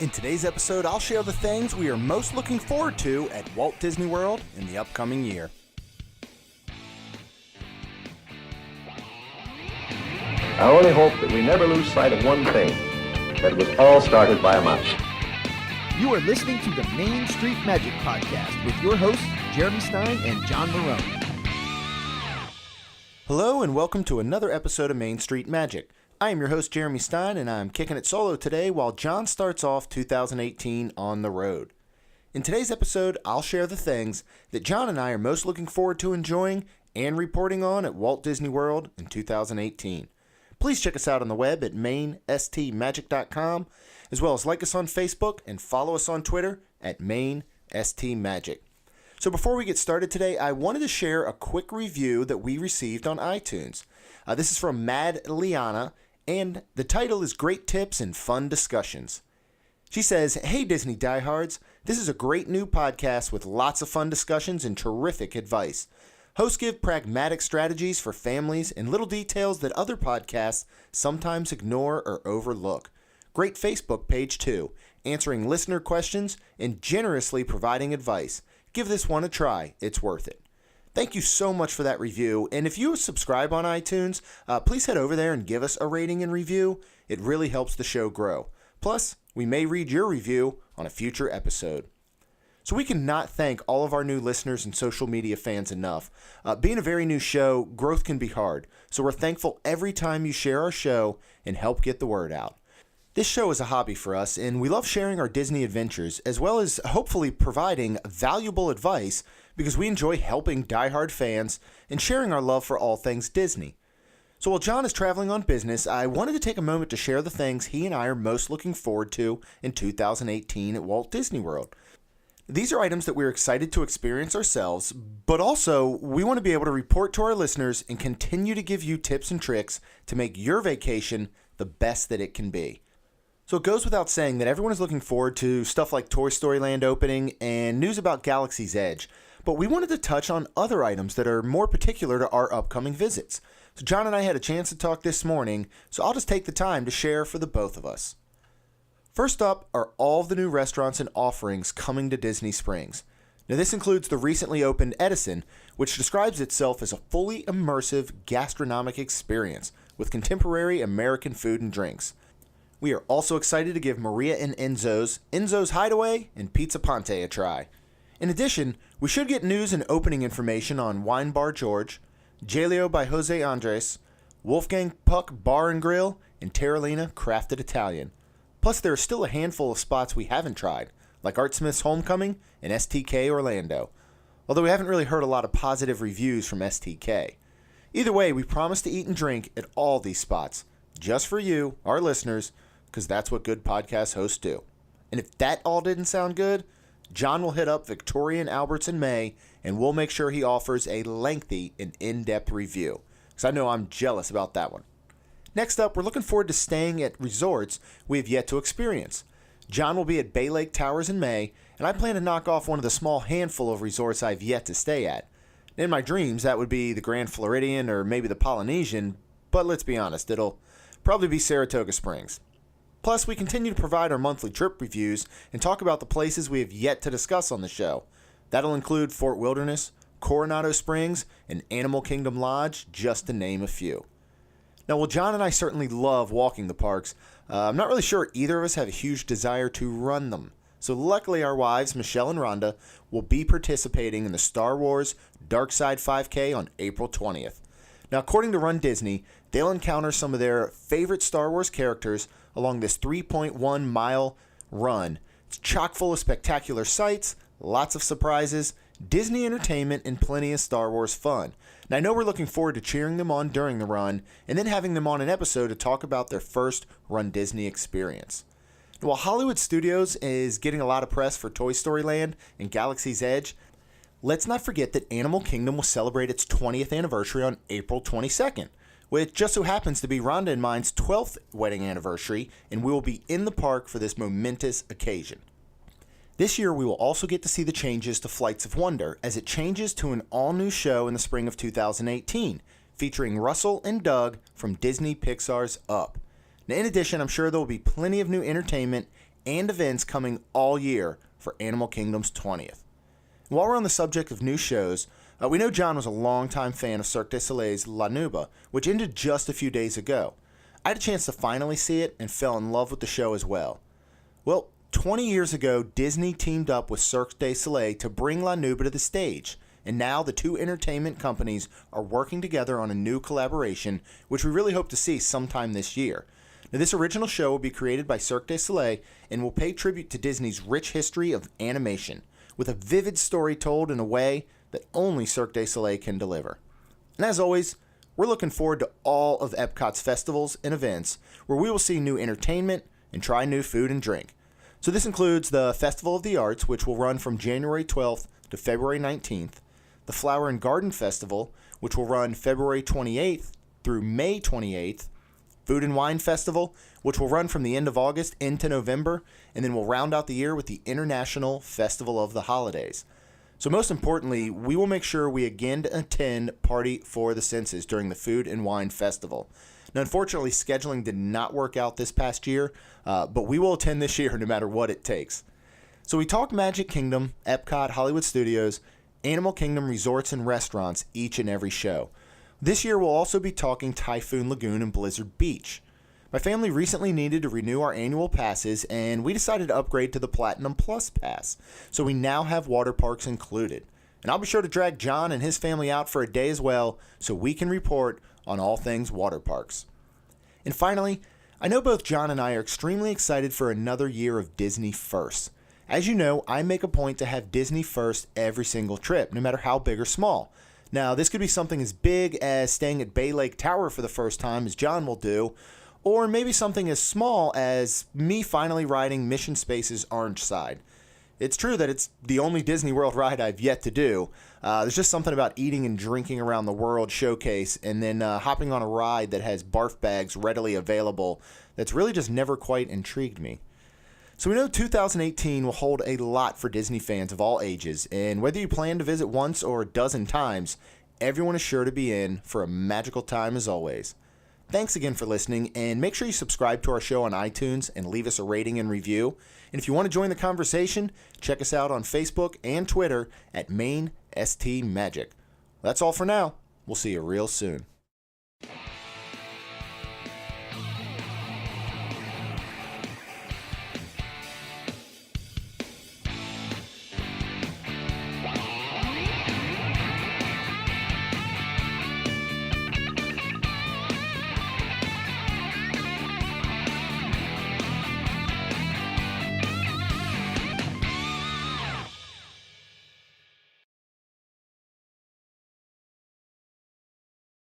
In today's episode, I'll share the things we are most looking forward to at Walt Disney World in the upcoming year. I only hope that we never lose sight of one thing, that it was all started by a mouse. You are listening to the Main Street Magic Podcast with your hosts, Jeremy Stein and John Marone. Hello and welcome to another episode of Main Street Magic. I am your host, Jeremy Stein, and I'm kicking it solo today while John starts off 2018 on the road. In today's episode, I'll share the things that John and I are most looking forward to enjoying and reporting on at Walt Disney World in 2018. Please check us out on the web at mainstmagic.com, as well as like us on Facebook and follow us on Twitter at mainstmagic. So before we get started today, I wanted to share a quick review that we received on iTunes. This is from Mad Liana, and the title is Great Tips and Fun Discussions. She says, "Hey Disney diehards, this is a great new podcast with lots of fun discussions and terrific advice. Hosts give pragmatic strategies for families and little details that other podcasts sometimes ignore or overlook. Great Facebook page too, answering listener questions and generously providing advice. Give this one a try, it's worth it." Thank you so much for that review, and if you subscribe on iTunes, please head over there and give us a rating and review. It really helps the show grow. Plus, we may read your review on a future episode. So we cannot thank all of our new listeners and social media fans enough. Being a very new show, growth can be hard, so we're thankful every time you share our show and help get the word out. This show is a hobby for us, and we love sharing our Disney adventures, as well as hopefully providing valuable advice because we enjoy helping diehard fans and sharing our love for all things Disney. So while John is traveling on business, I wanted to take a moment to share the things he and I are most looking forward to in 2018 at Walt Disney World. These are items that we're excited to experience ourselves, but also we want to be able to report to our listeners and continue to give you tips and tricks to make your vacation the best that it can be. So it goes without saying that everyone is looking forward to stuff like Toy Story Land opening and news about Galaxy's Edge, but we wanted to touch on other items that are more particular to our upcoming visits. So John and I had a chance to talk this morning, so I'll just take the time to share for the both of us. First up are all of the new restaurants and offerings coming to Disney Springs. Now this includes the recently opened Edison, which describes itself as a fully immersive gastronomic experience with contemporary American food and drinks. We are also excited to give Maria and Enzo's Hideaway, and Pizza Ponte a try. In addition, we should get news and opening information on Wine Bar George, Jaleo by Jose Andres, Wolfgang Puck Bar and Grill, and Terralina Crafted Italian. Plus, there are still a handful of spots we haven't tried, like Art Smith's Homecoming and STK Orlando, although we haven't really heard a lot of positive reviews from STK. Either way, we promise to eat and drink at all these spots, just for you, our listeners, because that's what good podcast hosts do. And if that all didn't sound good, John will hit up Victoria and Albert's in May, and we'll make sure he offers a lengthy and in-depth review, because I know I'm jealous about that one. Next up, we're looking forward to staying at resorts we have yet to experience. John will be at Bay Lake Towers in May, and I plan to knock off one of the small handful of resorts I've yet to stay at. In my dreams, that would be the Grand Floridian or maybe the Polynesian, but let's be honest, it'll probably be Saratoga Springs. Plus, we continue to provide our monthly trip reviews and talk about the places we have yet to discuss on the show. That'll include Fort Wilderness, Coronado Springs, and Animal Kingdom Lodge, just to name a few. Now, while John and I certainly love walking the parks, I'm not really sure either of us have a huge desire to run them. So luckily our wives, Michelle and Rhonda, will be participating in the Star Wars Dark Side 5K on April 20th. Now, according to Run Disney, they'll encounter some of their favorite Star Wars characters along this 3.1 mile run. It's chock full of spectacular sights, lots of surprises, Disney entertainment, and plenty of Star Wars fun. And I know we're looking forward to cheering them on during the run and then having them on an episode to talk about their first Run Disney experience. And while Hollywood Studios is getting a lot of press for Toy Story Land and Galaxy's Edge, let's not forget that Animal Kingdom will celebrate its 20th anniversary on April 22nd, which just so happens to be Rhonda and mine's 12th wedding anniversary, and we will be in the park for this momentous occasion. This year, we will also get to see the changes to Flights of Wonder as it changes to an all-new show in the spring of 2018, featuring Russell and Doug from Disney Pixar's Up. Now, in addition, I'm sure there will be plenty of new entertainment and events coming all year for Animal Kingdom's 20th. And while we're on the subject of new shows, we know John was a longtime fan of Cirque du Soleil's La Nuba, which ended just a few days ago. I had a chance to finally see it and fell in love with the show as well. Well, 20 years ago, Disney teamed up with Cirque du Soleil to bring La Nuba to the stage, and now the two entertainment companies are working together on a new collaboration, which we really hope to see sometime this year. Now, this original show will be created by Cirque du Soleil and will pay tribute to Disney's rich history of animation, with a vivid story told in a way that only Cirque du Soleil can deliver. And as always, we're looking forward to all of Epcot's festivals and events, where we will see new entertainment and try new food and drink. So this includes the Festival of the Arts, which will run from January 12th to February 19th, the Flower and Garden Festival, which will run February 28th through May 28th, Food and Wine Festival, which will run from the end of August into November, and then we'll round out the year with the International Festival of the Holidays. So most importantly, we will make sure we again attend Party for the Senses during the Food and Wine Festival. Now, unfortunately, scheduling did not work out this past year, but we will attend this year no matter what it takes. So we talked Magic Kingdom, Epcot, Hollywood Studios, Animal Kingdom resorts and restaurants each and every show. This year we'll also be talking Typhoon Lagoon and Blizzard Beach. My family recently needed to renew our annual passes, and we decided to upgrade to the Platinum Plus Pass, so we now have water parks included. And I'll be sure to drag John and his family out for a day as well, so we can report on all things water parks. And finally, I know both John and I are extremely excited for another year of Disney First. As you know, I make a point to have Disney First every single trip, no matter how big or small. Now, this could be something as big as staying at Bay Lake Tower for the first time, as John will do, or maybe something as small as me finally riding Mission Space's Orange Side. It's true that it's the only Disney World ride I've yet to do. There's just something about eating and drinking around the World Showcase and then hopping on a ride that has barf bags readily available that's really just never quite intrigued me. So we know 2018 will hold a lot for Disney fans of all ages, and whether you plan to visit once or a dozen times, everyone is sure to be in for a magical time as always. Thanks again for listening, and make sure you subscribe to our show on iTunes and leave us a rating and review. And if you want to join the conversation, check us out on Facebook and Twitter at MainSTMagic. That's all for now. We'll see you real soon.